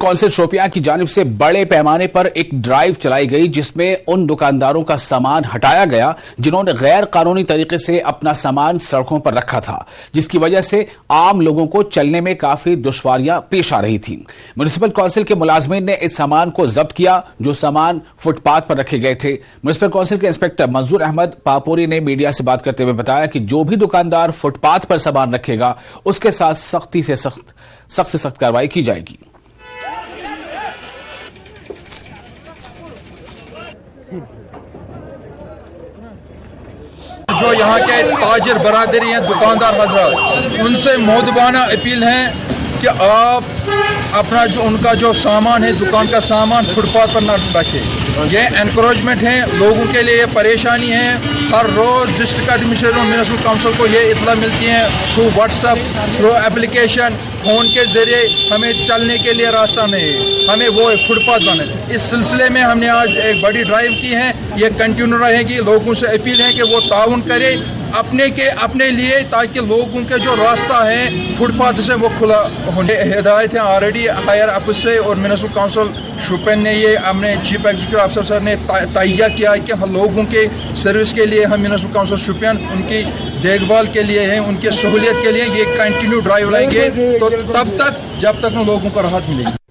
Council Shopian کی جانب سے بڑے پیمانے پر ایک ڈرائیو چلائی گئی جس میں ان دکانداروں کا سامان ہٹایا گیا جنہوں نے غیر قانونی طریقے سے اپنا سامان سڑکوں پر رکھا تھا، جس کی وجہ سے عام لوگوں کو چلنے میں کافی دشواریاں پیش آ رہی تھیں۔ میونسپل کونسل کے ملازمین نے اس سامان کو ضبط کیا جو سامان فٹ پاتھ پر رکھے گئے تھے۔ میونسپل کونسل کے انسپکٹر منظور احمد پاپوری نے میڈیا سے بات کرتے ہوئے بتایا کہ جو بھی دکاندار فٹ پاتھ پر سامان رکھے گا اس کے ساتھ سخت سے سخت کارروائی کی جائے گی۔ جو یہاں کے تاجر برادری ہیں، دکاندار حضرات، ان سے مؤدبانہ اپیل ہے کہ آپ اپنا ان کا جو سامان ہے، دکان کا سامان فٹ پاتھ پر نہ رکھیں۔ یہ انکریجمنٹ ہے لوگوں کے لیے، یہ پریشانی ہے۔ ہر روز ڈسٹرکٹ ایڈمنسٹریٹر اور میونسپل کونسل کو یہ اطلاع ملتی ہے through what's app, through application, phone کے ذریعے ہمیں چلنے کے لیے راستہ نہیں، ہمیں وہ فٹ پاتھ بنے۔ اس سلسلے میں ہم نے آج ایک بڑی ڈرائیو کی ہے، یہ کنٹینیو رہے گی۔ لوگوں سے اپیل ہے کہ وہ تعاون کرے اپنے لیے تاکہ لوگوں کے جو راستہ ہے فٹ پاتھ سے وہ کھلا ہونے۔ ہدایت ہے آلریڈی ہائر اپ سے، اور میونسپل کونسل شوپین نے یہ اپنے چیف ایگزیکٹو افسر سر نے تہیہ کیا کہ لوگوں کے سروس کے لیے ہم میونسپل کونسل شوپین ان کی دیکھ بھال کے لیے ہیں، ان کی سہولیت کے لیے یہ کنٹینیو ڈرائیو لائیں گے تو تب تک جب تک لوگوں کو راحت ملے گی۔